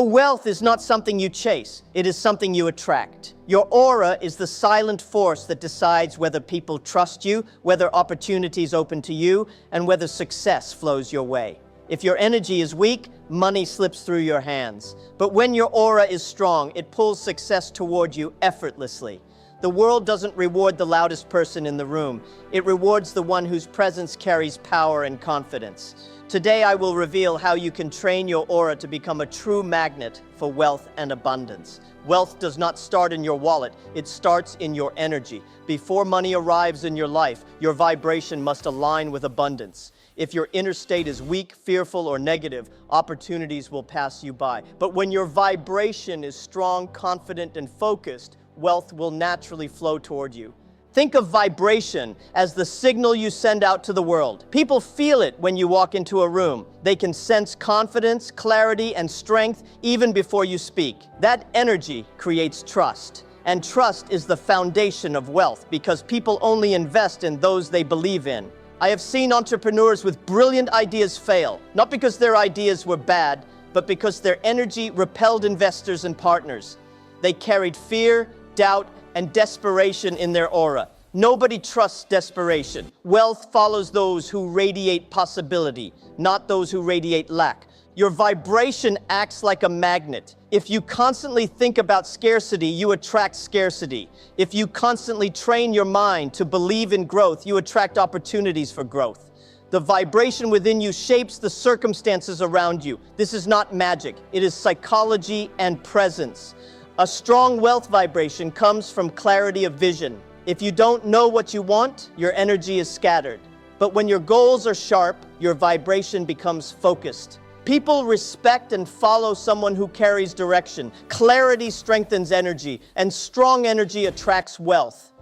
Wealth is not something you chase, it is something you attract. Your aura is the silent force that decides whether people trust you, whether opportunities open to you, and whether success flows your way. If your energy is weak, money slips through your hands. But when your aura is strong, it pulls success toward you effortlessly. The world doesn't reward the loudest person in the room. It rewards the one whose presence carries power and confidence. Today, I will reveal how you can train your aura to become a true magnet for wealth and abundance. Wealth does not start in your wallet, it starts in your energy. Before money arrives in your life, your vibration must align with abundance. If your inner state is weak, fearful, or negative, opportunities will pass you by. But when your vibration is strong, confident, and focused, wealth will naturally flow toward you. Think of vibration as the signal you send out to the world. People feel it when you walk into a room. They can sense confidence, clarity, and strength even before you speak. That energy creates trust. And trust is the foundation of wealth because people only invest in those they believe in. I have seen entrepreneurs with brilliant ideas fail, not because their ideas were bad, but because their energy repelled investors and partners. They carried fear, doubt, and desperation in their aura. Nobody trusts desperation. Wealth follows those who radiate possibility, not those who radiate lack. Your vibration acts like a magnet. If you constantly think about scarcity, you attract scarcity. If you constantly train your mind to believe in growth, you attract opportunities for growth. The vibration within you shapes the circumstances around you. This is not magic. It is psychology and presence. A strong wealth vibration comes from clarity of vision. If you don't know what you want, your energy is scattered. But when your goals are sharp, your vibration becomes focused. People respect and follow someone who carries direction. Clarity strengthens energy, and strong energy attracts wealth.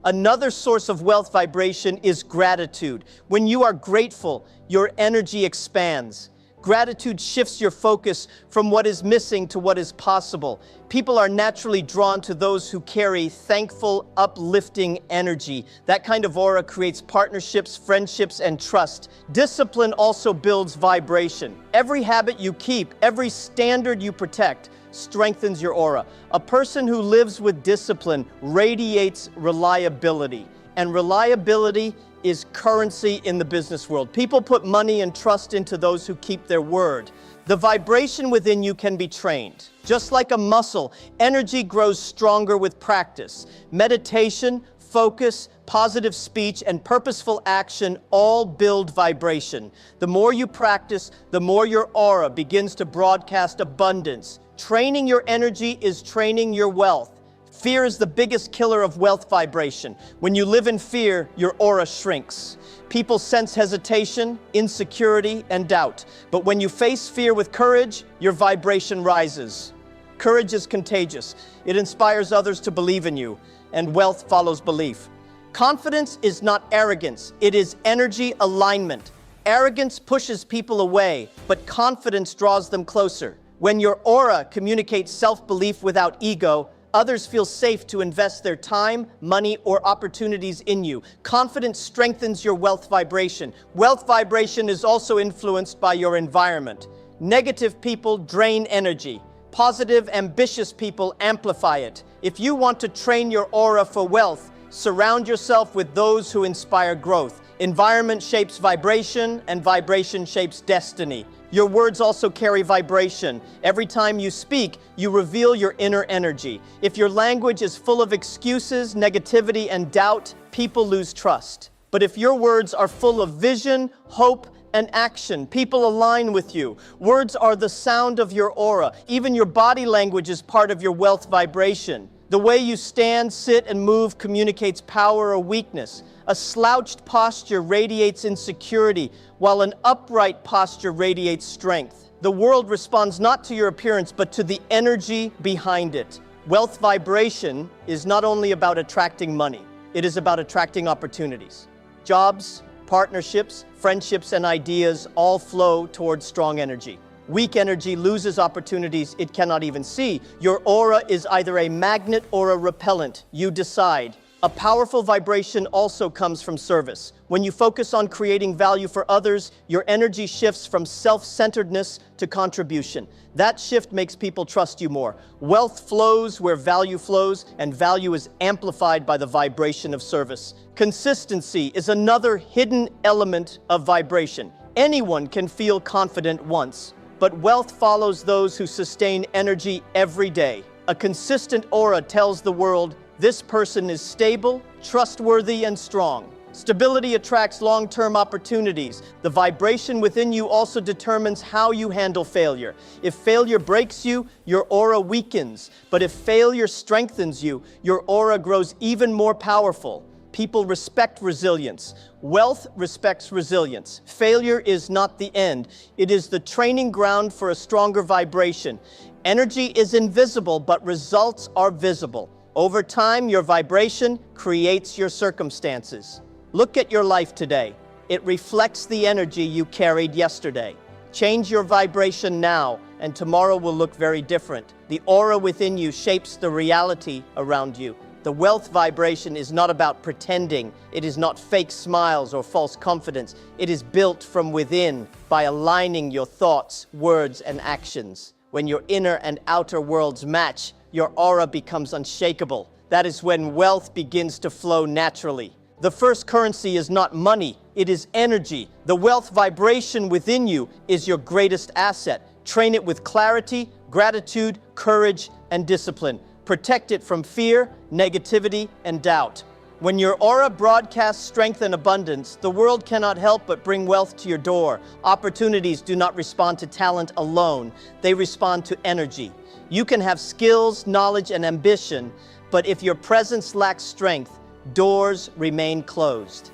Another source of wealth vibration is gratitude. When you are grateful, your energy expands. Gratitude shifts your focus from what is missing to what is possible. People are naturally drawn to those who carry thankful, uplifting energy. That kind of aura creates partnerships, friendships, and trust. Discipline also builds vibration. Every habit you keep, every standard you protect, strengthens your aura. A person who lives with discipline radiates reliability, and reliability is currency in the business world. People put money and trust into those who keep their word. The vibration within you can be trained. Just like a muscle, energy grows stronger with practice. Meditation, focus, positive speech, and purposeful action all build vibration. The more you practice, the more your aura begins to broadcast abundance. Training your energy is training your wealth. Fear is the biggest killer of wealth vibration. When you live in fear, your aura shrinks. People sense hesitation, insecurity, and doubt. But when you face fear with courage, your vibration rises. Courage is contagious. It inspires others to believe in you, and wealth follows belief. Confidence is not arrogance. It is energy alignment. Arrogance pushes people away, but confidence draws them closer. When your aura communicates self-belief without ego, others feel safe to invest their time, money, or opportunities in you. Confidence strengthens your wealth vibration. Wealth vibration is also influenced by your environment. Negative people drain energy. Positive, ambitious people amplify it. If you want to train your aura for wealth, surround yourself with those who inspire growth. Environment shapes vibration, and vibration shapes destiny. Your words also carry vibration. Every time you speak, you reveal your inner energy. If your language is full of excuses, negativity, and doubt, people lose trust. But if your words are full of vision, hope, and action, people align with you. Words are the sound of your aura. Even your body language is part of your wealth vibration. The way you stand, sit, and move communicates power or weakness. A slouched posture radiates insecurity, while an upright posture radiates strength. The world responds not to your appearance, but to the energy behind it. Wealth vibration is not only about attracting money, it is about attracting opportunities. Jobs, partnerships, friendships, and ideas all flow towards strong energy. Weak energy loses opportunities it cannot even see. Your aura is either a magnet or a repellent. You decide. A powerful vibration also comes from service. When you focus on creating value for others, your energy shifts from self-centeredness to contribution. That shift makes people trust you more. Wealth flows where value flows, and value is amplified by the vibration of service. Consistency is another hidden element of vibration. Anyone can feel confident once, but wealth follows those who sustain energy every day. A consistent aura tells the world, this person is stable, trustworthy, and strong. Stability attracts long-term opportunities. The vibration within you also determines how you handle failure. If failure breaks you, your aura weakens. But if failure strengthens you, your aura grows even more powerful. People respect resilience. Wealth respects resilience. Failure is not the end. It is the training ground for a stronger vibration. Energy is invisible, but results are visible. Over time, your vibration creates your circumstances. Look at your life today. It reflects the energy you carried yesterday. Change your vibration now, and tomorrow will look very different. The aura within you shapes the reality around you. The wealth vibration is not about pretending. It is not fake smiles or false confidence. It is built from within by aligning your thoughts, words, and actions. When your inner and outer worlds match, your aura becomes unshakable. That is when wealth begins to flow naturally. The first currency is not money, it is energy. The wealth vibration within you is your greatest asset. Train it with clarity, gratitude, courage, and discipline. Protect it from fear, negativity, and doubt. When your aura broadcasts strength and abundance, the world cannot help but bring wealth to your door. Opportunities do not respond to talent alone, they respond to energy. You can have skills, knowledge, and ambition, but if your presence lacks strength, doors remain closed.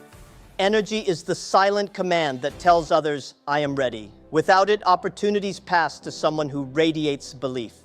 Energy is the silent command that tells others, I am ready. Without it, opportunities pass to someone who radiates belief.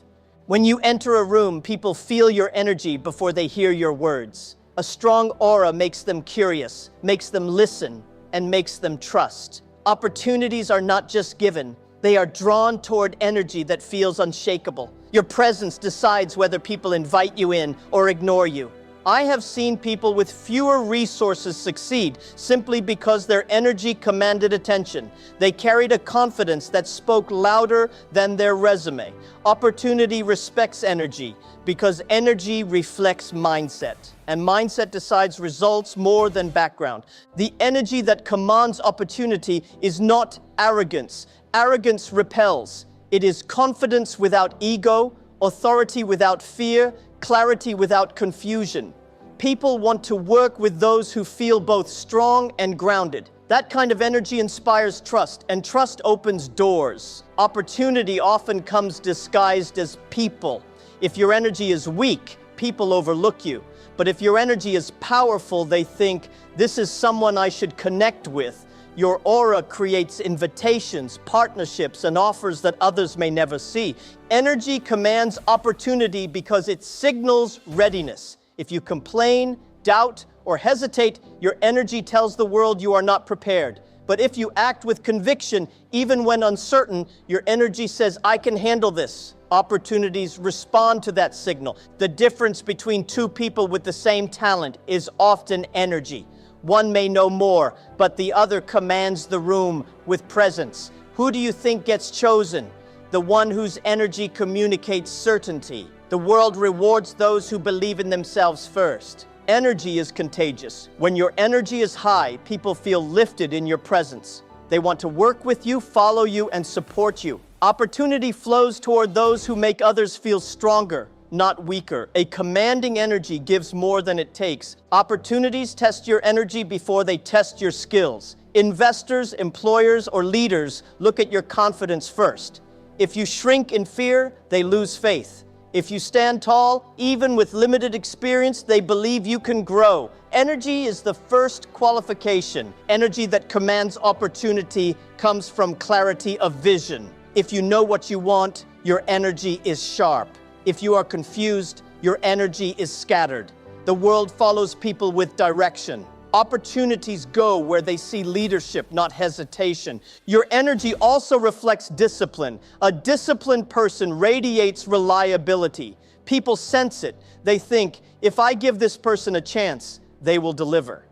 When you enter a room, people feel your energy before they hear your words. A strong aura makes them curious, makes them listen, and makes them trust. Opportunities are not just given, they are drawn toward energy that feels unshakable. Your presence decides whether people invite you in or ignore you. I have seen people with fewer resources succeed simply because their energy commanded attention. They carried a confidence that spoke louder than their resume. Opportunity respects energy because energy reflects mindset, and mindset decides results more than background. The energy that commands opportunity is not arrogance. Arrogance repels. It is confidence without ego, authority without fear, clarity without confusion. People want to work with those who feel both strong and grounded. That kind of energy inspires trust, and trust opens doors. Opportunity often comes disguised as people. If your energy is weak, people overlook you. But if your energy is powerful, they think, this is someone I should connect with. Your aura creates invitations, partnerships, and offers that others may never see. Energy commands opportunity because it signals readiness. If you complain, doubt, or hesitate, your energy tells the world you are not prepared. But if you act with conviction, even when uncertain, your energy says, I can handle this. Opportunities respond to that signal. The difference between two people with the same talent is often energy. One may know more, but the other commands the room with presence. Who do you think gets chosen? The one whose energy communicates certainty. The world rewards those who believe in themselves first. Energy is contagious. When your energy is high, people feel lifted in your presence. They want to work with you, follow you, and support you. Opportunity flows toward those who make others feel stronger, not weaker. A commanding energy gives more than it takes. Opportunities test your energy before they test your skills. Investors, employers, or leaders look at your confidence first. If you shrink in fear, they lose faith. If you stand tall, even with limited experience, they believe you can grow. Energy is the first qualification. Energy that commands opportunity comes from clarity of vision. If you know what you want, your energy is sharp. If you are confused, your energy is scattered. The world follows people with direction. Opportunities go where they see leadership, not hesitation. Your energy also reflects discipline. A disciplined person radiates reliability. People sense it. They think, If I give this person a chance, they will deliver.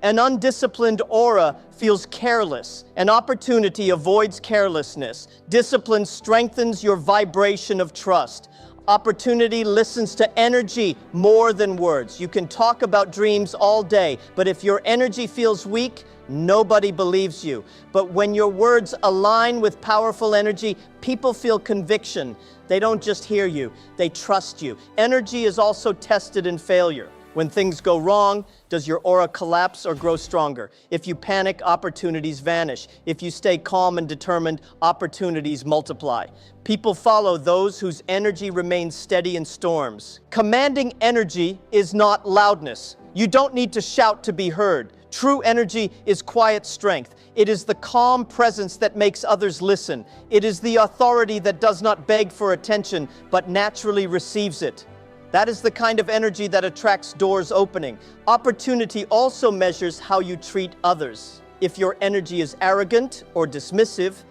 An undisciplined aura feels careless. An opportunity avoids carelessness. Discipline strengthens your vibration of trust. Opportunity listens to energy more than words. You can talk about dreams all day, but if your energy feels weak, nobody believes you. But when your words align with powerful energy, people feel conviction. They don't just hear you, they trust you. Energy is also tested in failure. When things go wrong, does your aura collapse or grow stronger? If you panic, opportunities vanish. If you stay calm and determined, opportunities multiply. People follow those whose energy remains steady in storms. Commanding energy is not loudness. You don't need to shout to be heard. True energy is quiet strength. It is the calm presence that makes others listen. It is the authority that does not beg for attention, but naturally receives it. That is the kind of energy that attracts doors opening. Opportunity also measures how you treat others. If your energy is arrogant or dismissive,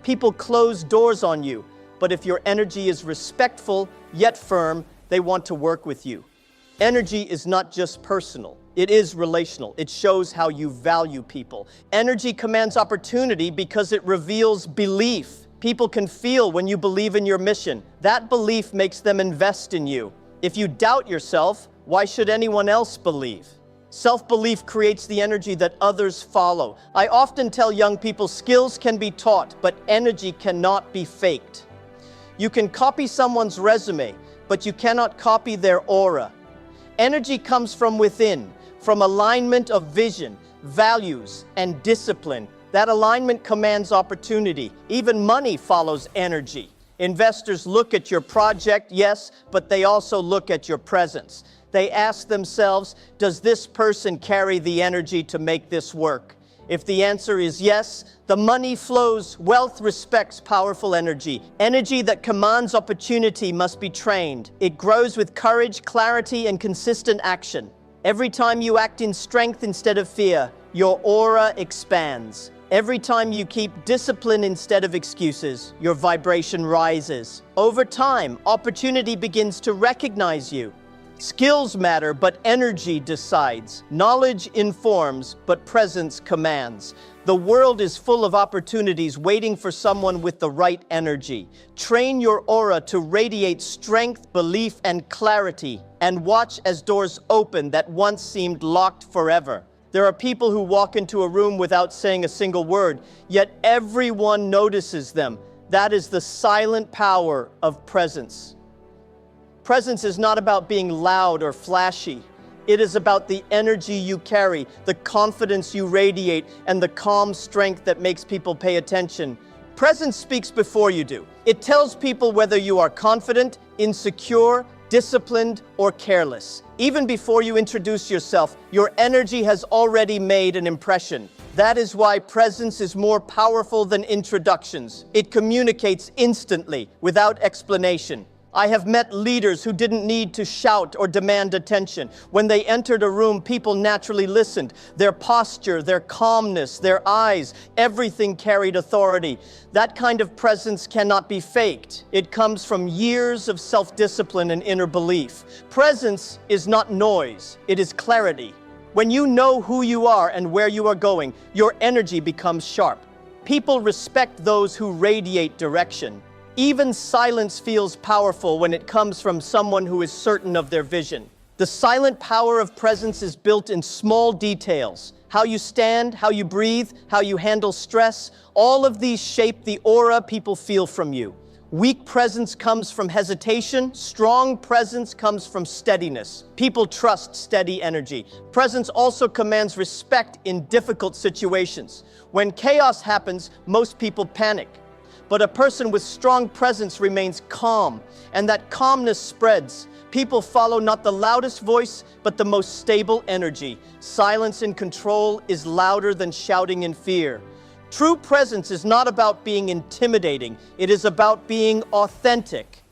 people close doors on you. But if your energy is respectful yet firm, they want to work with you. Energy is not just personal. It is relational. It shows how you value people. Energy commands opportunity because it reveals belief. People can feel when you believe in your mission. That belief makes them invest in you. If you doubt yourself, why should anyone else believe? Self-belief creates the energy that others follow. I often tell young people skills can be taught, but energy cannot be faked. You can copy someone's resume, but you cannot copy their aura. Energy comes from within, from alignment of vision, values, and discipline. That alignment commands opportunity. Even money follows energy. Investors look at your project, yes, but they also look at your presence. They ask themselves, does this person carry the energy to make this work? If the answer is yes, the money flows. Wealth respects powerful energy. Energy that commands opportunity must be trained. It grows with courage, clarity, and consistent action. Every time you act in strength instead of fear, your aura expands. Every time you keep discipline instead of excuses, your vibration rises. Over time, opportunity begins to recognize you. Skills matter, but energy decides. Knowledge informs, but presence commands. The world is full of opportunities waiting for someone with the right energy. Train your aura to radiate strength, belief, and clarity, and watch as doors open that once seemed locked forever. There are people who walk into a room without saying a single word, yet everyone notices them. That is the silent power of presence. Presence is not about being loud or flashy. It is about the energy you carry, the confidence you radiate, and the calm strength that makes people pay attention. Presence speaks before you do. It tells people whether you are confident, insecure, disciplined, or careless. Even before you introduce yourself, your energy has already made an impression. That is why presence is more powerful than introductions. It communicates instantly, without explanation. I have met leaders who didn't need to shout or demand attention. When they entered a room, people naturally listened. Their posture, their calmness, their eyes, everything carried authority. That kind of presence cannot be faked. It comes from years of self-discipline and inner belief. Presence is not noise, it is clarity. When you know who you are and where you are going, your energy becomes sharp. People respect those who radiate direction. Even silence feels powerful when it comes from someone who is certain of their vision. The silent power of presence is built in small details. How you stand, how you breathe, how you handle stress, all of these shape the aura people feel from you. Weak presence comes from hesitation. Strong presence comes from steadiness. People trust steady energy. Presence also commands respect in difficult situations. When chaos happens, most people panic. But a person with strong presence remains calm, and that calmness spreads. People follow not the loudest voice, but the most stable energy. Silence in control is louder than shouting in fear. True presence is not about being intimidating. It is about being authentic.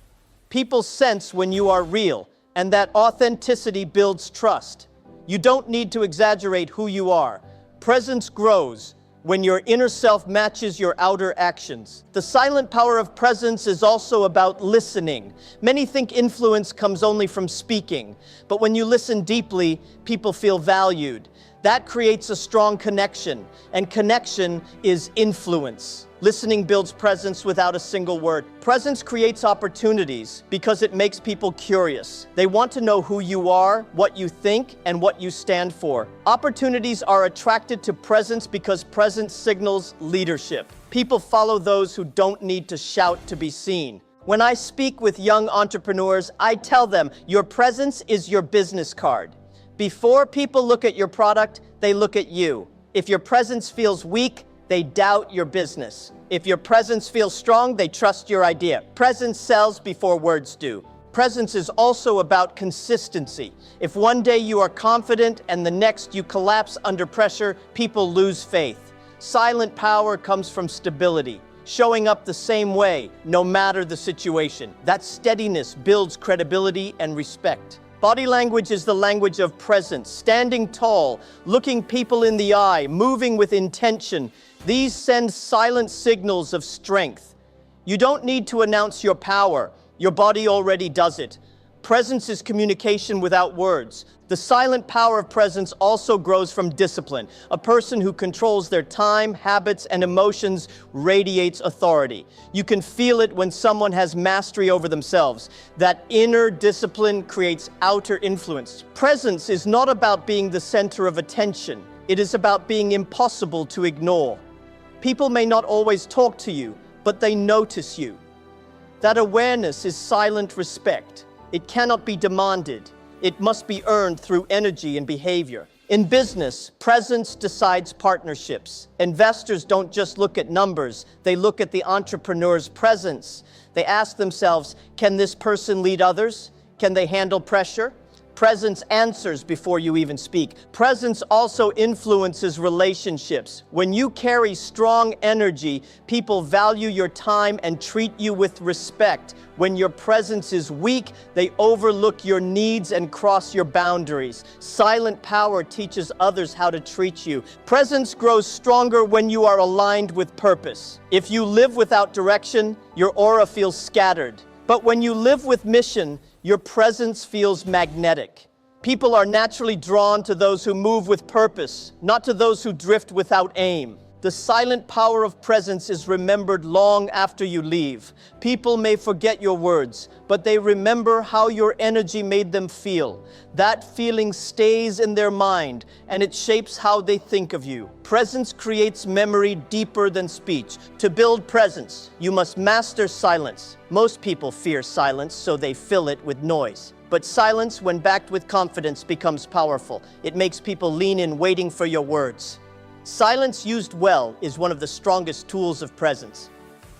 People sense when you are real, and that authenticity builds trust. You don't need to exaggerate who you are. Presence grows when your inner self matches your outer actions. The silent power of presence is also about listening. Many think influence comes only from speaking, but when you listen deeply, people feel valued. That creates a strong connection, and connection is influence. Listening builds presence without a single word. Presence creates opportunities because it makes people curious. They want to know who you are, what you think, and what you stand for. Opportunities are attracted to presence because presence signals leadership. People follow those who don't need to shout to be seen. When I speak with young entrepreneurs, I tell them, your presence is your business card. Before people look at your product, they look at you. If your presence feels weak, they doubt your business. If your presence feels strong, they trust your idea. Presence sells before words do. Presence is also about consistency. If one day you are confident and the next you collapse under pressure, people lose faith. Silent power comes from stability, showing up the same way, no matter the situation. That steadiness builds credibility and respect. Body language is the language of presence, standing tall, looking people in the eye, moving with intention. These send silent signals of strength. You don't need to announce your power. Your body already does it. Presence is communication without words. The silent power of presence also grows from discipline. A person who controls their time, habits, and emotions radiates authority. You can feel it when someone has mastery over themselves. That inner discipline creates outer influence. Presence is not about being the center of attention. It is about being impossible to ignore. People may not always talk to you, but they notice you. That awareness is silent respect. It cannot be demanded. It must be earned through energy and behavior. In business, presence decides partnerships. Investors don't just look at numbers, they look at the entrepreneur's presence. They ask themselves, can this person lead others? Can they handle pressure? Presence answers before you even speak. Presence also influences relationships. When you carry strong energy, people value your time and treat you with respect. When your presence is weak, they overlook your needs and cross your boundaries. Silent power teaches others how to treat you. Presence grows stronger when you are aligned with purpose. If you live without direction, your aura feels scattered. But when you live with mission, your presence feels magnetic. People are naturally drawn to those who move with purpose, not to those who drift without aim. The silent power of presence is remembered long after you leave. People may forget your words, but they remember how your energy made them feel. That feeling stays in their mind, and it shapes how they think of you. Presence creates memory deeper than speech. To build presence, you must master silence. Most people fear silence, so they fill it with noise. But silence, when backed with confidence, becomes powerful. It makes people lean in, waiting for your words. Silence used well is one of the strongest tools of presence.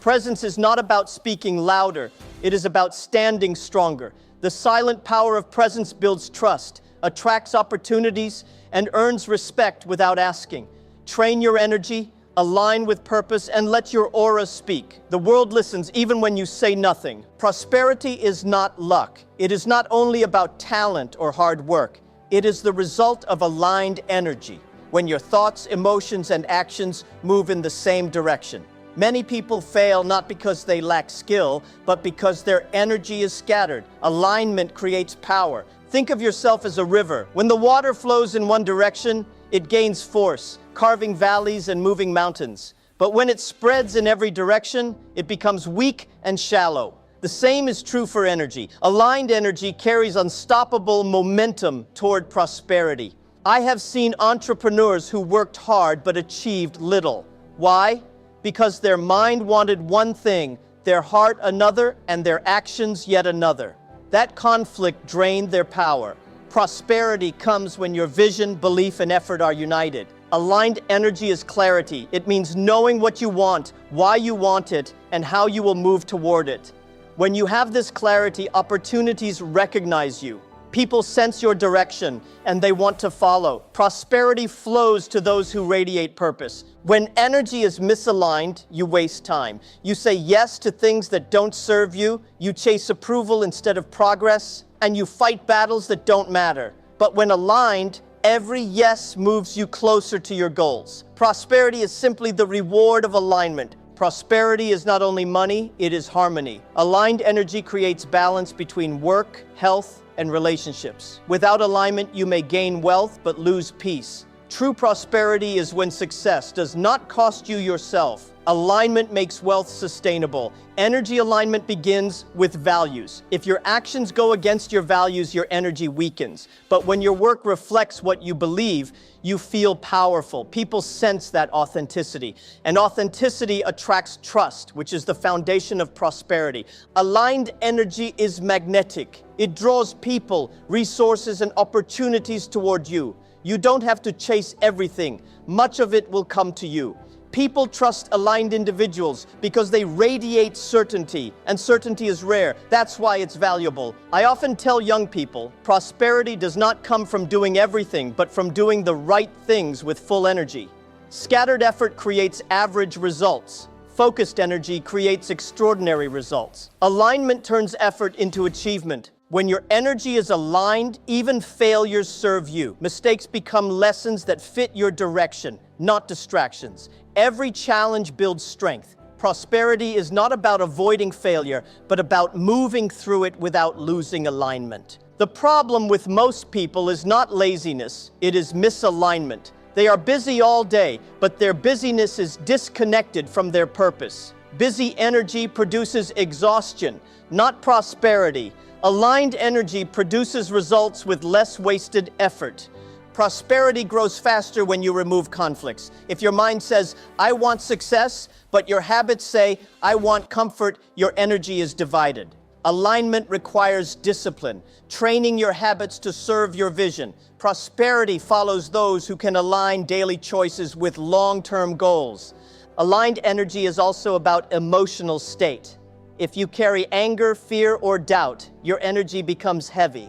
Presence is not about speaking louder, it is about standing stronger. The silent power of presence builds trust, attracts opportunities, and earns respect without asking. Train your energy, align with purpose, and let your aura speak. The world listens even when you say nothing. Prosperity is not luck. It is not only about talent or hard work. It is the result of aligned energy, when your thoughts, emotions, and actions move in the same direction. Many people fail not because they lack skill, but because their energy is scattered. Alignment creates power. Think of yourself as a river. When the water flows in one direction, it gains force, carving valleys and moving mountains. But when it spreads in every direction, it becomes weak and shallow. The same is true for energy. Aligned energy carries unstoppable momentum toward prosperity. I have seen entrepreneurs who worked hard but achieved little. Why? Because their mind wanted one thing, their heart another, and their actions yet another. That conflict drained their power. Prosperity comes when your vision, belief, and effort are united. Aligned energy is clarity. It means knowing what you want, why you want it, and how you will move toward it. When you have this clarity, opportunities recognize you. People sense your direction, and they want to follow. Prosperity flows to those who radiate purpose. When energy is misaligned, you waste time. You say yes to things that don't serve you, you chase approval instead of progress, and you fight battles that don't matter. But when aligned, Every yes moves you closer to your goals. Prosperity is simply the reward of alignment. Prosperity is not only money, it is harmony. Aligned energy creates balance between work, health, and relationships. Without alignment, you may gain wealth but lose peace. True prosperity is when success does not cost you yourself. Alignment makes wealth sustainable. Energy alignment begins with values. If your actions go against your values, your energy weakens. But when your work reflects what you believe, you feel powerful. People sense that authenticity. And authenticity attracts trust, which is the foundation of prosperity. Aligned energy is magnetic. It draws people, resources, and opportunities toward you. You don't have to chase everything. Much of it will come to you. People trust aligned individuals because they radiate certainty, and certainty is rare. That's why it's valuable. I often tell young people, prosperity does not come from doing everything, but from doing the right things with full energy. Scattered effort creates average results. Focused energy creates extraordinary results. Alignment turns effort into achievement. When your energy is aligned, even failures serve you. Mistakes become lessons that fit your direction, not distractions. Every challenge builds strength. Prosperity is not about avoiding failure, but about moving through it without losing alignment. The problem with most people is not laziness, it is misalignment. They are busy all day, but their busyness is disconnected from their purpose. Busy energy produces exhaustion, not prosperity. Aligned energy produces results with less wasted effort. Prosperity grows faster when you remove conflicts. If your mind says, I want success, but your habits say, I want comfort, your energy is divided. Alignment requires discipline, training your habits to serve your vision. Prosperity follows those who can align daily choices with long-term goals. Aligned energy is also about emotional state. If you carry anger, fear, or doubt, your energy becomes heavy.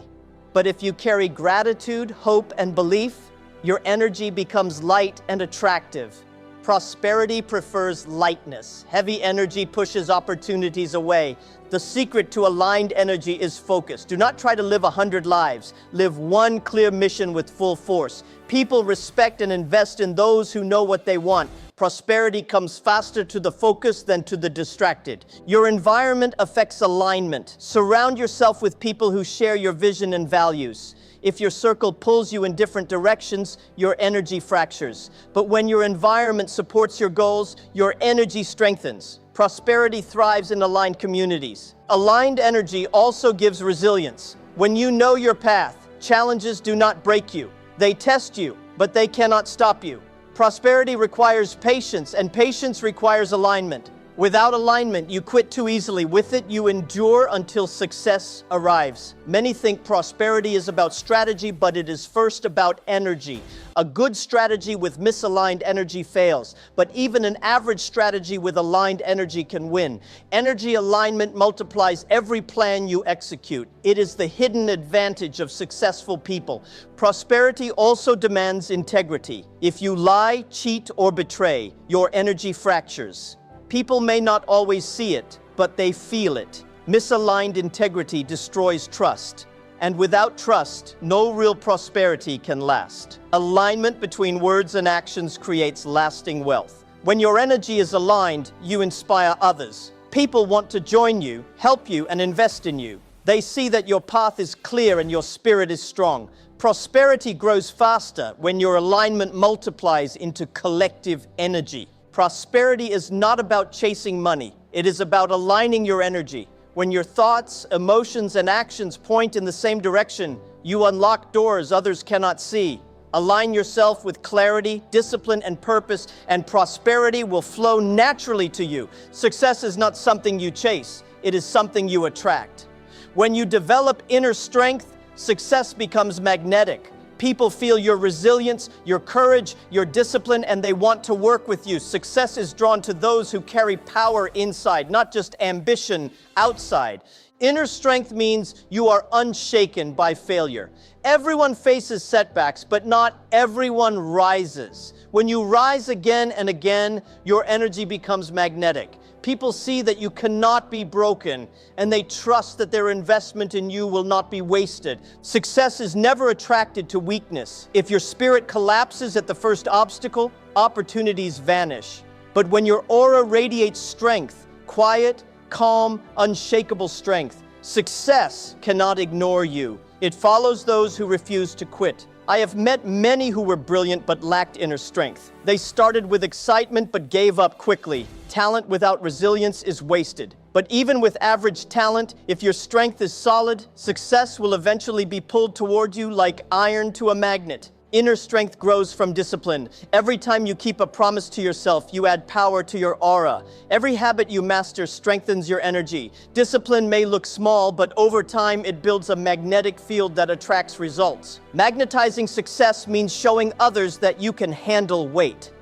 But if you carry gratitude, hope, and belief, your energy becomes light and attractive. Prosperity prefers lightness. Heavy energy pushes opportunities away. The secret to aligned energy is focus. Do not try to live 100 lives. Live one clear mission with full force. People respect and invest in those who know what they want. Prosperity comes faster to the focused than to the distracted. Your environment affects alignment. Surround yourself with people who share your vision and values. If your circle pulls you in different directions, your energy fractures. But when your environment supports your goals, your energy strengthens. Prosperity thrives in aligned communities. Aligned energy also gives resilience. When you know your path, challenges do not break you. They test you, but they cannot stop you. Prosperity requires patience, and patience requires alignment. Without alignment, you quit too easily. With it, you endure until success arrives. Many think prosperity is about strategy, but it is first about energy. A good strategy with misaligned energy fails, but even an average strategy with aligned energy can win. Energy alignment multiplies every plan you execute. It is the hidden advantage of successful people. Prosperity also demands integrity. If you lie, cheat, or betray, your energy fractures. People may not always see it, but they feel it. Misaligned integrity destroys trust. And without trust, no real prosperity can last. Alignment between words and actions creates lasting wealth. When your energy is aligned, you inspire others. People want to join you, help you, and invest in you. They see that your path is clear and your spirit is strong. Prosperity grows faster when your alignment multiplies into collective energy. Prosperity is not about chasing money. It is about aligning your energy. When your thoughts, emotions, and actions point in the same direction, you unlock doors others cannot see. Align yourself with clarity, discipline, and purpose, and prosperity will flow naturally to you. Success is not something you chase. It is something you attract. When you develop inner strength, success becomes magnetic. People feel your resilience, your courage, your discipline, and they want to work with you. Success is drawn to those who carry power inside, not just ambition outside. Inner strength means you are unshaken by failure. Everyone faces setbacks, but not everyone rises. When you rise again and again, your energy becomes magnetic. People see that you cannot be broken, and they trust that their investment in you will not be wasted. Success is never attracted to weakness. If your spirit collapses at the first obstacle, opportunities vanish. But when your aura radiates strength, quiet, calm, unshakable strength, success cannot ignore you. It follows those who refuse to quit. I have met many who were brilliant but lacked inner strength. They started with excitement but gave up quickly. Talent without resilience is wasted. But even with average talent, if your strength is solid, success will eventually be pulled toward you like iron to a magnet. Inner strength grows from discipline. Every time you keep a promise to yourself, you add power to your aura. Every habit you master strengthens your energy. Discipline may look small, but over time it builds a magnetic field that attracts results. Magnetizing success means showing others that you can handle weight.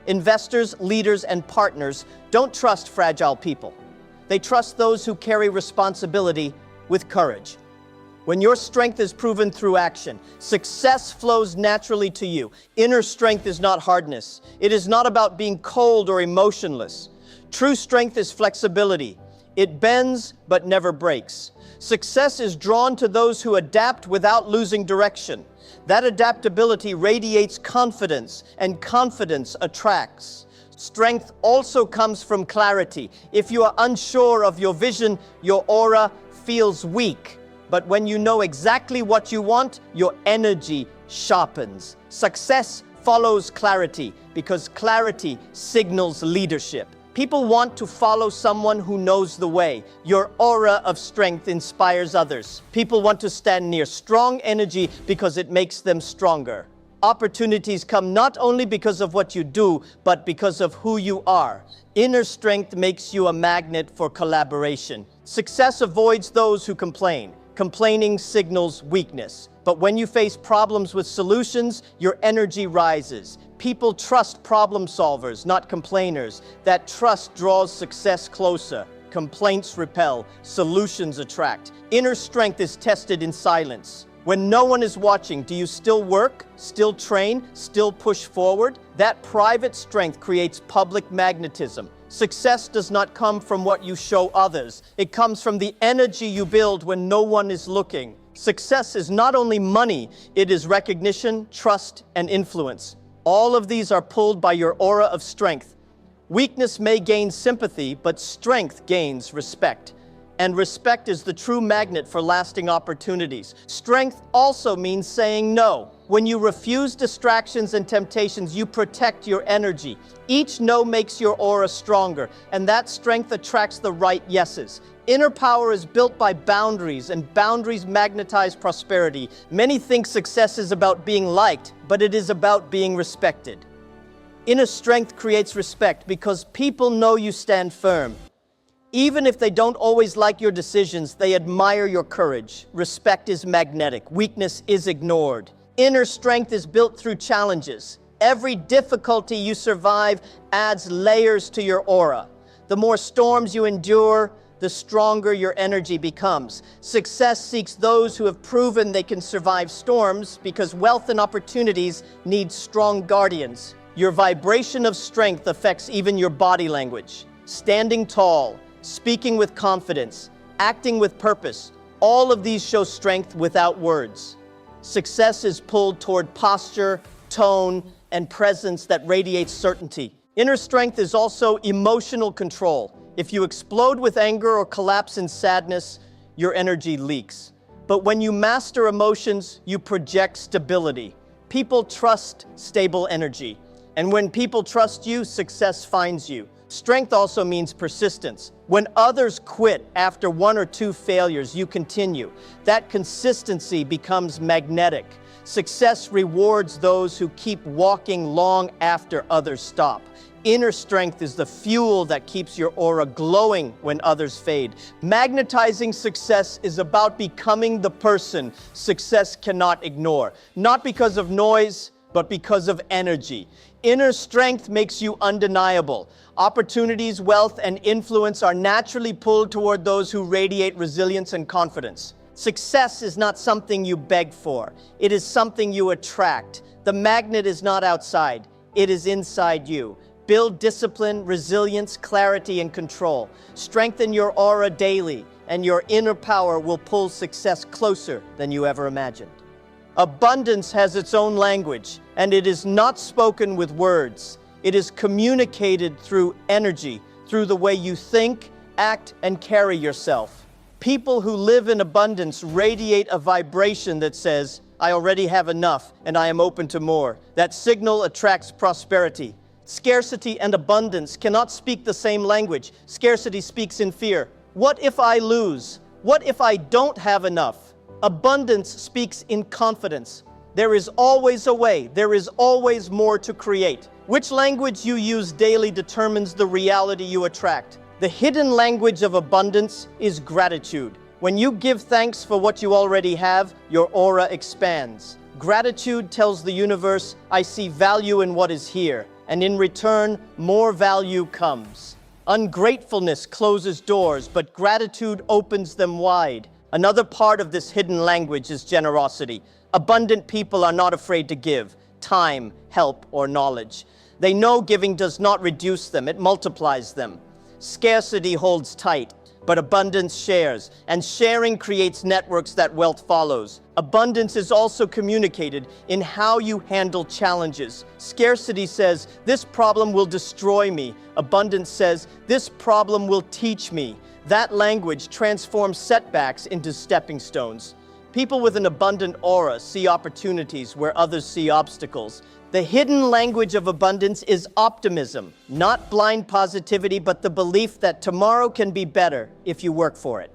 Investors, leaders, and partners don't trust fragile people. They trust those who carry responsibility with courage. When your strength is proven through action, success flows naturally to you. Inner strength is not hardness. It is not about being cold or emotionless. True strength is flexibility. It bends but never breaks. Success is drawn to those who adapt without losing direction. That adaptability radiates confidence, and confidence attracts. Strength also comes from clarity. If you are unsure of your vision, your aura feels weak. But when you know exactly what you want, your energy sharpens. Success follows clarity because clarity signals leadership. People want to follow someone who knows the way. Your aura of strength inspires others. People want to stand near strong energy because it makes them stronger. Opportunities come not only because of what you do, but because of who you are. Inner strength makes you a magnet for collaboration. Success avoids those who complain. Complaining signals weakness. But when you face problems with solutions, your energy rises. People trust problem solvers, not complainers. That trust draws success closer. Complaints repel, solutions attract. Inner strength is tested in silence. When no one is watching, do you still work, still train, still push forward? That private strength creates public magnetism. Success does not come from what you show others. It comes from the energy you build when no one is looking. Success is not only money, it is recognition, trust, and influence. All of these are pulled by your aura of strength. Weakness may gain sympathy, but strength gains respect. And respect is the true magnet for lasting opportunities. Strength also means saying no. When you refuse distractions and temptations, you protect your energy. Each no makes your aura stronger, and that strength attracts the right yeses. Inner power is built by boundaries, and boundaries magnetize prosperity. Many think success is about being liked, but it is about being respected. Inner strength creates respect because people know you stand firm. Even if they don't always like your decisions, they admire your courage. Respect is magnetic. Weakness is ignored. Inner strength is built through challenges. Every difficulty you survive adds layers to your aura. The more storms you endure, the stronger your energy becomes. Success seeks those who have proven they can survive storms because wealth and opportunities need strong guardians. Your vibration of strength affects even your body language. Standing tall, speaking with confidence, acting with purpose, all of these show strength without words. Success is pulled toward posture, tone, and presence that radiates certainty. Inner strength is also emotional control. If you explode with anger or collapse in sadness, your energy leaks. But when you master emotions, you project stability. People trust stable energy. And when people trust you, success finds you. Strength also means persistence. When others quit after one or two failures, you continue. That consistency becomes magnetic. Success rewards those who keep walking long after others stop. Inner strength is the fuel that keeps your aura glowing when others fade. Magnetizing success is about becoming the person success cannot ignore. Not because of noise, but because of energy. Inner strength makes you undeniable. Opportunities, wealth, and influence are naturally pulled toward those who radiate resilience and confidence. Success is not something you beg for. It is something you attract. The magnet is not outside. It is inside you. Build discipline, resilience, clarity, and control. Strengthen your aura daily, and your inner power will pull success closer than you ever imagined. Abundance has its own language, and it is not spoken with words. It is communicated through energy, through the way you think, act, and carry yourself. People who live in abundance radiate a vibration that says, "I already have enough, and I am open to more." That signal attracts prosperity. Scarcity and abundance cannot speak the same language. Scarcity speaks in fear. What if I lose? What if I don't have enough? Abundance speaks in confidence. There is always a way. There is always more to create. Which language you use daily determines the reality you attract. The hidden language of abundance is gratitude. When you give thanks for what you already have, your aura expands. Gratitude tells the universe, "I see value in what is here," and in return, more value comes. Ungratefulness closes doors, but gratitude opens them wide. Another part of this hidden language is generosity. Abundant people are not afraid to give time, help, or knowledge. They know giving does not reduce them, it multiplies them. Scarcity holds tight, but abundance shares, and sharing creates networks that wealth follows. Abundance is also communicated in how you handle challenges. Scarcity says, "This problem will destroy me." Abundance says, "This problem will teach me." That language transforms setbacks into stepping stones. People with an abundant aura see opportunities where others see obstacles. The hidden language of abundance is optimism, not blind positivity, but the belief that tomorrow can be better if you work for it.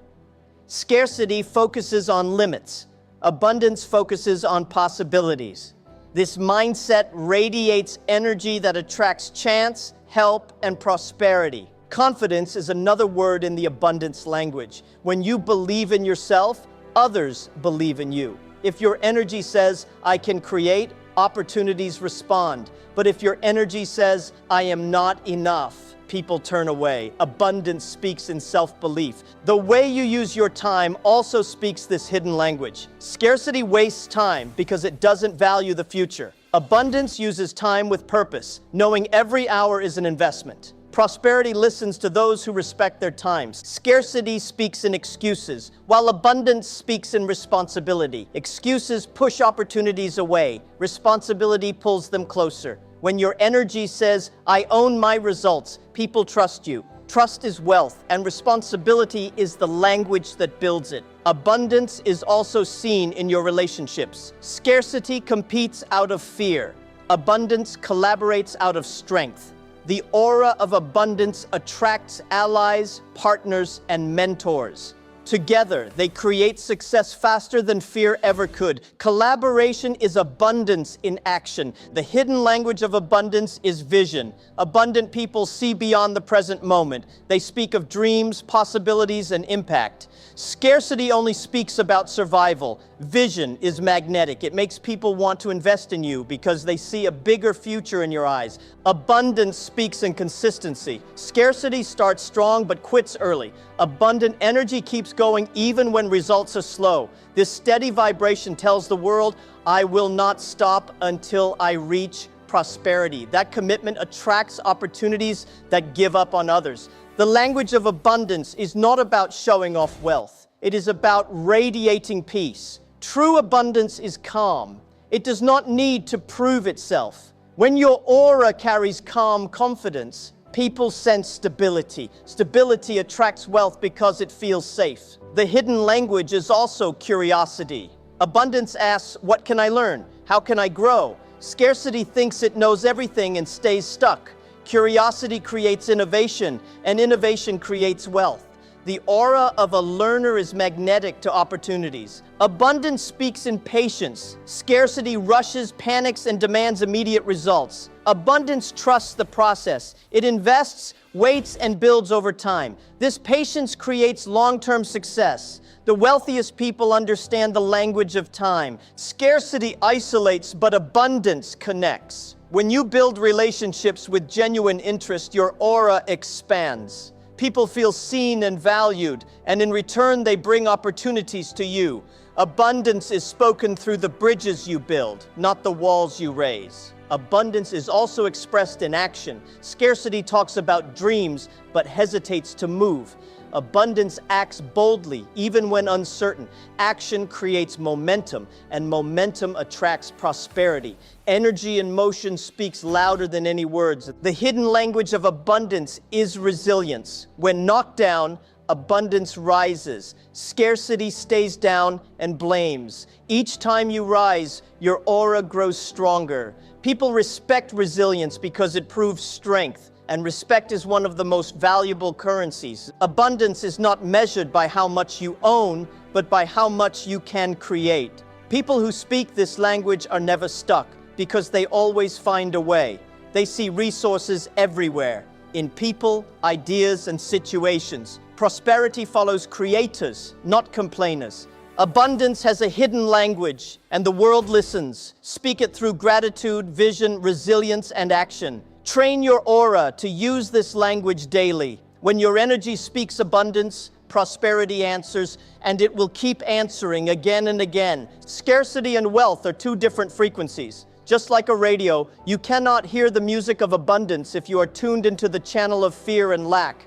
Scarcity focuses on limits. Abundance focuses on possibilities. This mindset radiates energy that attracts chance, help, and prosperity. Confidence is another word in the abundance language. When you believe in yourself, others believe in you. If your energy says, "I can create," opportunities respond. But if your energy says, "I am not enough," people turn away. Abundance speaks in self-belief. The way you use your time also speaks this hidden language. Scarcity wastes time because it doesn't value the future. Abundance uses time with purpose, knowing every hour is an investment. Prosperity listens to those who respect their times. Scarcity speaks in excuses, while abundance speaks in responsibility. Excuses push opportunities away. Responsibility pulls them closer. When your energy says, "I own my results," people trust you. Trust is wealth, and responsibility is the language that builds it. Abundance is also seen in your relationships. Scarcity competes out of fear. Abundance collaborates out of strength. The aura of abundance attracts allies, partners, and mentors. Together, they create success faster than fear ever could. Collaboration is abundance in action. The hidden language of abundance is vision. Abundant people see beyond the present moment. They speak of dreams, possibilities, and impact. Scarcity only speaks about survival. Vision is magnetic. It makes people want to invest in you because they see a bigger future in your eyes. Abundance speaks in consistency. Scarcity starts strong but quits early. Abundant energy keeps going even when results are slow. This steady vibration tells the world, "I will not stop until I reach prosperity." That commitment attracts opportunities that give up on others. The language of abundance is not about showing off wealth. It is about radiating peace. True abundance is calm. It does not need to prove itself. When your aura carries calm confidence, people sense stability. Stability attracts wealth because it feels safe. The hidden language is also curiosity. Abundance asks, "What can I learn? How can I grow?" Scarcity thinks it knows everything and stays stuck. Curiosity creates innovation, and innovation creates wealth. The aura of a learner is magnetic to opportunities. Abundance speaks in patience. Scarcity rushes, panics, and demands immediate results. Abundance trusts the process. It invests, waits, and builds over time. This patience creates long-term success. The wealthiest people understand the language of time. Scarcity isolates, but abundance connects. When you build relationships with genuine interest, your aura expands. People feel seen and valued, and in return, they bring opportunities to you. Abundance is spoken through the bridges you build, not the walls you raise. Abundance is also expressed in action. Scarcity talks about dreams, but hesitates to move. Abundance acts boldly, even when uncertain. Action creates momentum, and momentum attracts prosperity. Energy and motion speaks louder than any words. The hidden language of abundance is resilience. When knocked down, abundance rises. Scarcity stays down and blames. Each time you rise, your aura grows stronger. People respect resilience because it proves strength, and respect is one of the most valuable currencies. Abundance is not measured by how much you own, but by how much you can create. People who speak this language are never stuck because they always find a way. They see resources everywhere, in people, ideas, and situations. Prosperity follows creators, not complainers. Abundance has a hidden language, and the world listens. Speak it through gratitude, vision, resilience, and action. Train your aura to use this language daily. When your energy speaks abundance, prosperity answers, and it will keep answering again and again. Scarcity and wealth are two different frequencies. Just like a radio, you cannot hear the music of abundance if you are tuned into the channel of fear and lack.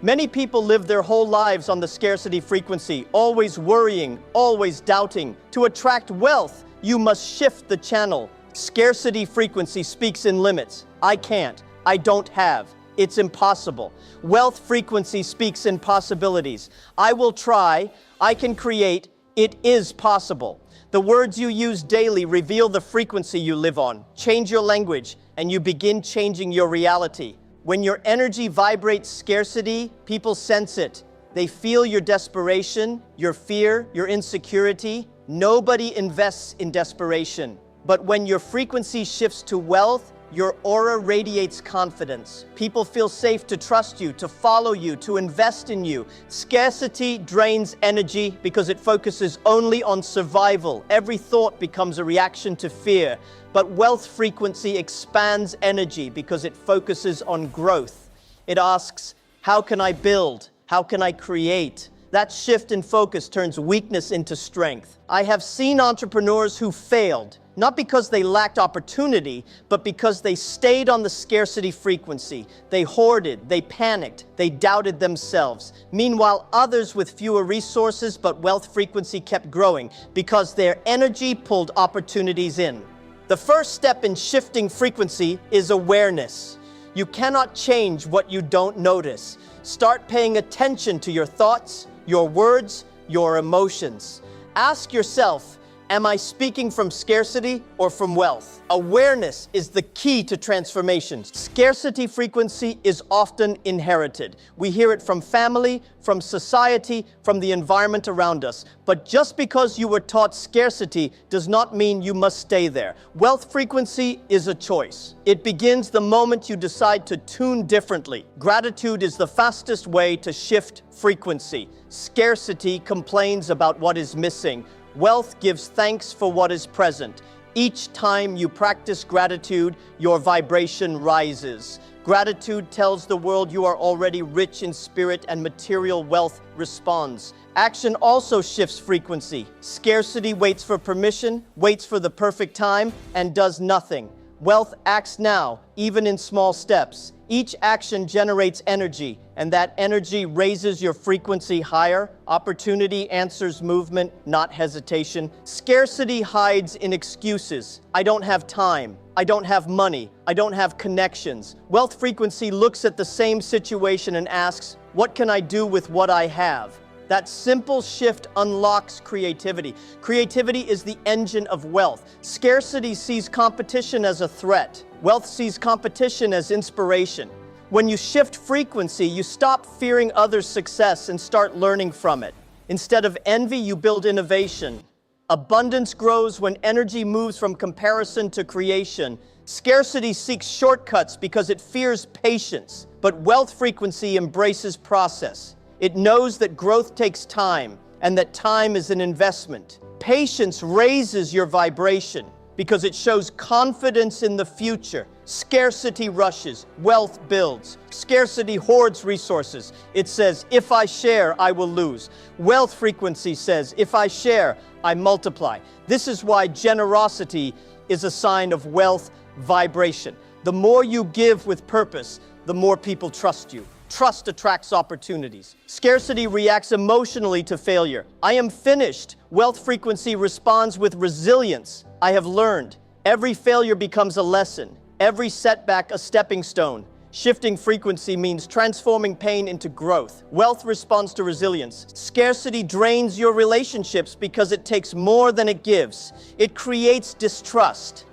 Many people live their whole lives on the scarcity frequency, always worrying, always doubting. To attract wealth, you must shift the channel. Scarcity frequency speaks in limits. I can't. I don't have. It's impossible. Wealth frequency speaks in possibilities. I will try. I can create. It is possible. The words you use daily reveal the frequency you live on. Change your language, and you begin changing your reality. When your energy vibrates scarcity, people sense it. They feel your desperation, your fear, your insecurity. Nobody invests in desperation. But when your frequency shifts to wealth, your aura radiates confidence. People feel safe to trust you, to follow you, to invest in you. Scarcity drains energy because it focuses only on survival. Every thought becomes a reaction to fear. But wealth frequency expands energy because it focuses on growth. It asks, how can I build? How can I create? That shift in focus turns weakness into strength. I have seen entrepreneurs who failed, not because they lacked opportunity, but because they stayed on the scarcity frequency. They hoarded, they panicked, they doubted themselves. Meanwhile, others with fewer resources but wealth frequency kept growing because their energy pulled opportunities in. The first step in shifting frequency is awareness. You cannot change what you don't notice. Start paying attention to your thoughts, your words, your emotions. Ask yourself, am I speaking from scarcity or from wealth? Awareness is the key to transformation. Scarcity frequency is often inherited. We hear it from family, from society, from the environment around us. But just because you were taught scarcity does not mean you must stay there. Wealth frequency is a choice. It begins the moment you decide to tune differently. Gratitude is the fastest way to shift frequency. Scarcity complains about what is missing. Wealth gives thanks for what is present. Each time you practice gratitude, your vibration rises. Gratitude tells the world you are already rich in spirit, and material wealth responds. Action also shifts frequency. Scarcity waits for permission, waits for the perfect time, and does nothing. Wealth acts now, even in small steps. Each action generates energy, and that energy raises your frequency higher. Opportunity answers movement, not hesitation. Scarcity hides in excuses. I don't have time. I don't have money. I don't have connections. Wealth frequency looks at the same situation and asks, what can I do with what I have? That simple shift unlocks creativity. Creativity is the engine of wealth. Scarcity sees competition as a threat. Wealth sees competition as inspiration. When you shift frequency, you stop fearing others' success and start learning from it. Instead of envy, you build innovation. Abundance grows when energy moves from comparison to creation. Scarcity seeks shortcuts because it fears patience, but wealth frequency embraces process. It knows that growth takes time and that time is an investment. Patience raises your vibration because it shows confidence in the future. Scarcity rushes, wealth builds. Scarcity hoards resources. It says, if I share, I will lose. Wealth frequency says, if I share, I multiply. This is why generosity is a sign of wealth vibration. The more you give with purpose, the more people trust you. Trust attracts opportunities. Scarcity reacts emotionally to failure. I am finished. Wealth frequency responds with resilience. I have learned. Every failure becomes a lesson. Every setback a stepping stone. Shifting frequency means transforming pain into growth. Wealth responds to resilience. Scarcity drains your relationships because it takes more than it gives. It creates distrust.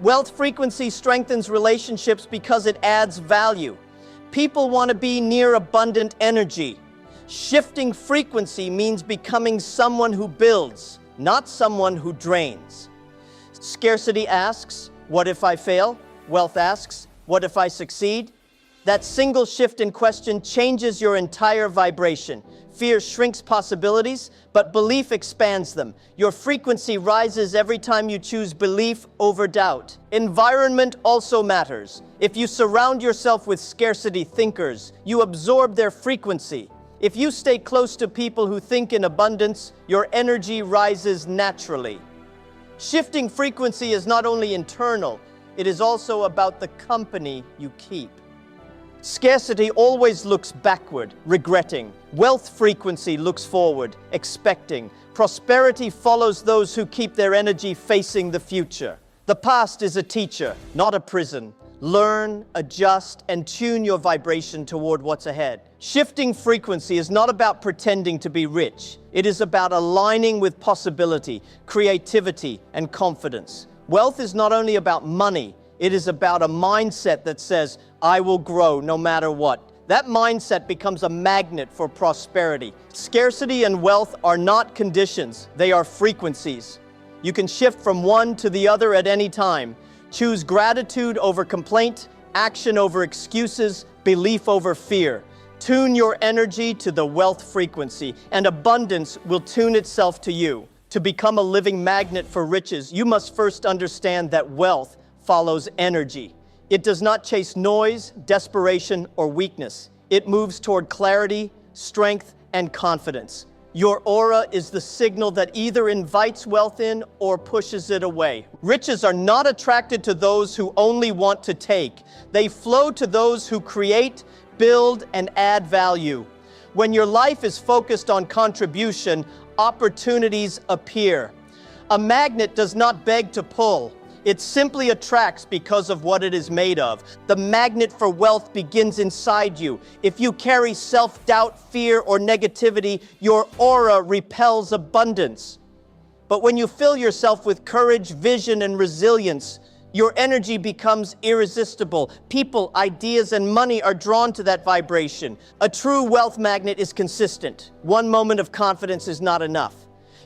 Wealth frequency strengthens relationships because it adds value. People want to be near abundant energy. Shifting frequency means becoming someone who builds, not someone who drains. Scarcity asks, what if I fail? Wealth asks, what if I succeed? That single shift in question changes your entire vibration. Fear shrinks possibilities, but belief expands them. Your frequency rises every time you choose belief over doubt. Environment also matters. If you surround yourself with scarcity thinkers, you absorb their frequency. If you stay close to people who think in abundance, your energy rises naturally. Shifting frequency is not only internal, it is also about the company you keep. Scarcity always looks backward, regretting. Wealth frequency looks forward, expecting. Prosperity follows those who keep their energy facing the future. The past is a teacher, not a prison. Learn, adjust, and tune your vibration toward what's ahead. Shifting frequency is not about pretending to be rich. It is about aligning with possibility, creativity, and confidence. Wealth is not only about money, it is about a mindset that says, I will grow no matter what. That mindset becomes a magnet for prosperity. Scarcity and wealth are not conditions, they are frequencies. You can shift from one to the other at any time. Choose gratitude over complaint, action over excuses, belief over fear. Tune your energy to the wealth frequency, and abundance will tune itself to you. To become a living magnet for riches, you must first understand that wealth follows energy. It does not chase noise, desperation, or weakness. It moves toward clarity, strength, and confidence. Your aura is the signal that either invites wealth in or pushes it away. Riches are not attracted to those who only want to take. They flow to those who create, build, and add value. When your life is focused on contribution, opportunities appear. A magnet does not beg to pull. It simply attracts because of what it is made of. The magnet for wealth begins inside you. If you carry self-doubt, fear, or negativity, your aura repels abundance. But when you fill yourself with courage, vision, and resilience, your energy becomes irresistible. People, ideas, and money are drawn to that vibration. A true wealth magnet is consistent. One moment of confidence is not enough.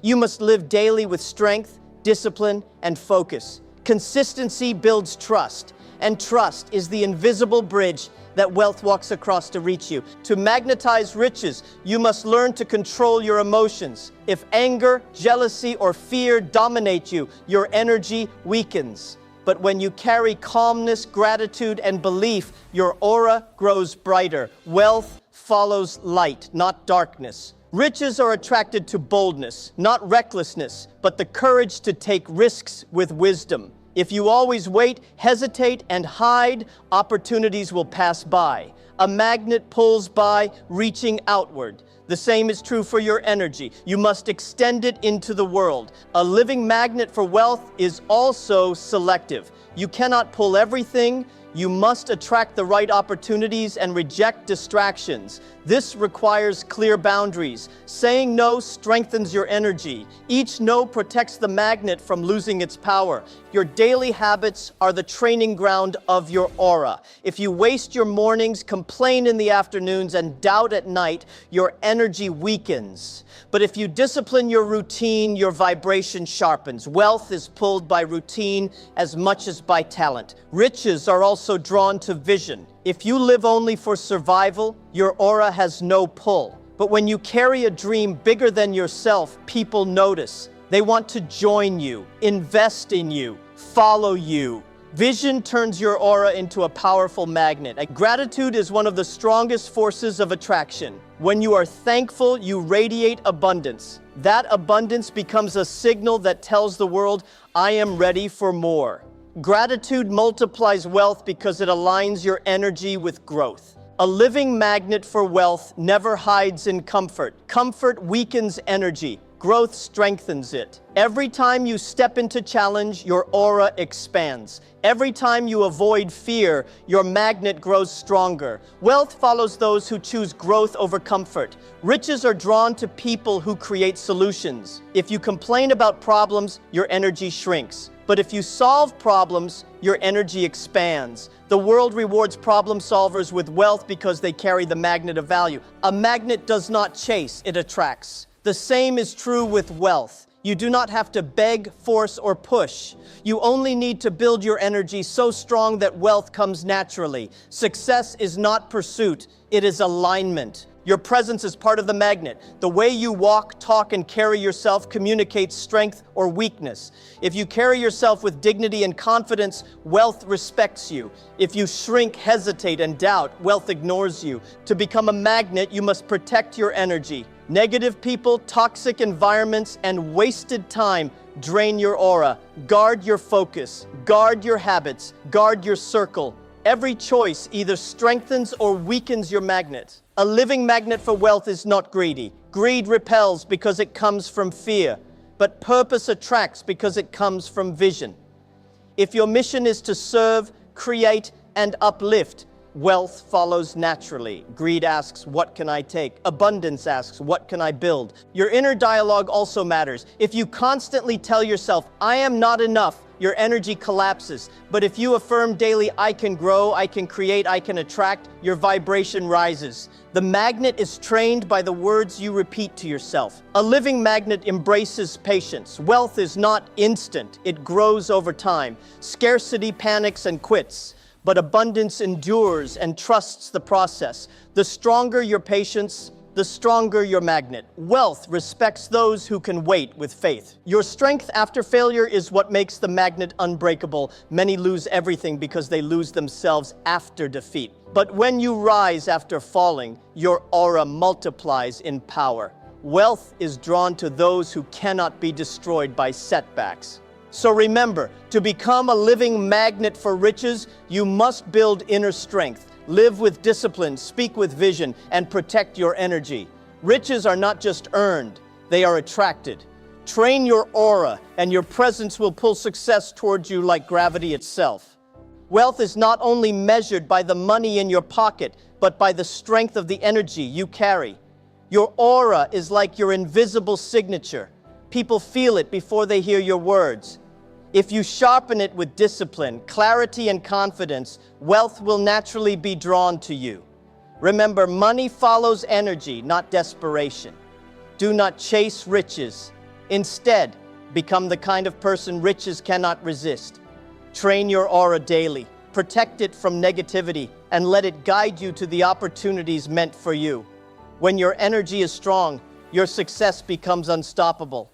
You must live daily with strength, discipline, and focus. Consistency builds trust, and trust is the invisible bridge that wealth walks across to reach you. To magnetize riches, you must learn to control your emotions. If anger, jealousy, or fear dominate you, your energy weakens. But when you carry calmness, gratitude, and belief, your aura grows brighter. Wealth follows light, not darkness. Riches are attracted to boldness, not recklessness, but the courage to take risks with wisdom. If you always wait, hesitate, and hide, opportunities will pass by. A magnet pulls by, reaching outward. The same is true for your energy. You must extend it into the world. A living magnet for wealth is also selective. You cannot pull everything. You must attract the right opportunities and reject distractions. This requires clear boundaries. Saying no strengthens your energy. Each no protects the magnet from losing its power. Your daily habits are the training ground of your aura. If you waste your mornings, complain in the afternoons, and doubt at night, your energy weakens. But if you discipline your routine, your vibration sharpens. Wealth is pulled by routine as much as by talent. Riches are also drawn to vision. If you live only for survival, your aura has no pull. But when you carry a dream bigger than yourself, people notice. They want to join you, invest in you, follow you. Vision turns your aura into a powerful magnet. Gratitude is one of the strongest forces of attraction. When you are thankful, you radiate abundance. That abundance becomes a signal that tells the world, I am ready for more. Gratitude multiplies wealth because it aligns your energy with growth. A living magnet for wealth never hides in comfort. Comfort weakens energy. Growth strengthens it. Every time you step into challenge, your aura expands. Every time you avoid fear, your magnet grows stronger. Wealth follows those who choose growth over comfort. Riches are drawn to people who create solutions. If you complain about problems, your energy shrinks. But if you solve problems, your energy expands. The world rewards problem solvers with wealth because they carry the magnet of value. A magnet does not chase, it attracts. The same is true with wealth. You do not have to beg, force, or push. You only need to build your energy so strong that wealth comes naturally. Success is not pursuit, it is alignment. Your presence is part of the magnet. The way you walk, talk, and carry yourself communicates strength or weakness. If you carry yourself with dignity and confidence, wealth respects you. If you shrink, hesitate, and doubt, wealth ignores you. To become a magnet, you must protect your energy. Negative people, toxic environments, and wasted time drain your aura. Guard your focus, guard your habits, guard your circle. Every choice either strengthens or weakens your magnet. A living magnet for wealth is not greedy. Greed repels because it comes from fear, but purpose attracts because it comes from vision. If your mission is to serve, create, and uplift, wealth follows naturally. Greed asks, what can I take? Abundance asks, what can I build? Your inner dialogue also matters. If you constantly tell yourself, I am not enough, your energy collapses. But if you affirm daily, I can grow, I can create, I can attract, your vibration rises. The magnet is trained by the words you repeat to yourself. A living magnet embraces patience. Wealth is not instant, it grows over time. Scarcity panics and quits. But abundance endures and trusts the process. The stronger your patience, the stronger your magnet. Wealth respects those who can wait with faith. Your strength after failure is what makes the magnet unbreakable. Many lose everything because they lose themselves after defeat. But when you rise after falling, your aura multiplies in power. Wealth is drawn to those who cannot be destroyed by setbacks. So remember, to become a living magnet for riches, you must build inner strength, live with discipline, speak with vision, and protect your energy. Riches are not just earned, they are attracted. Train your aura, and your presence will pull success towards you like gravity itself. Wealth is not only measured by the money in your pocket, but by the strength of the energy you carry. Your aura is like your invisible signature. People feel it before they hear your words. If you sharpen it with discipline, clarity, and confidence, wealth will naturally be drawn to you. Remember, money follows energy, not desperation. Do not chase riches. Instead, become the kind of person riches cannot resist. Train your aura daily, protect it from negativity, and let it guide you to the opportunities meant for you. When your energy is strong, your success becomes unstoppable.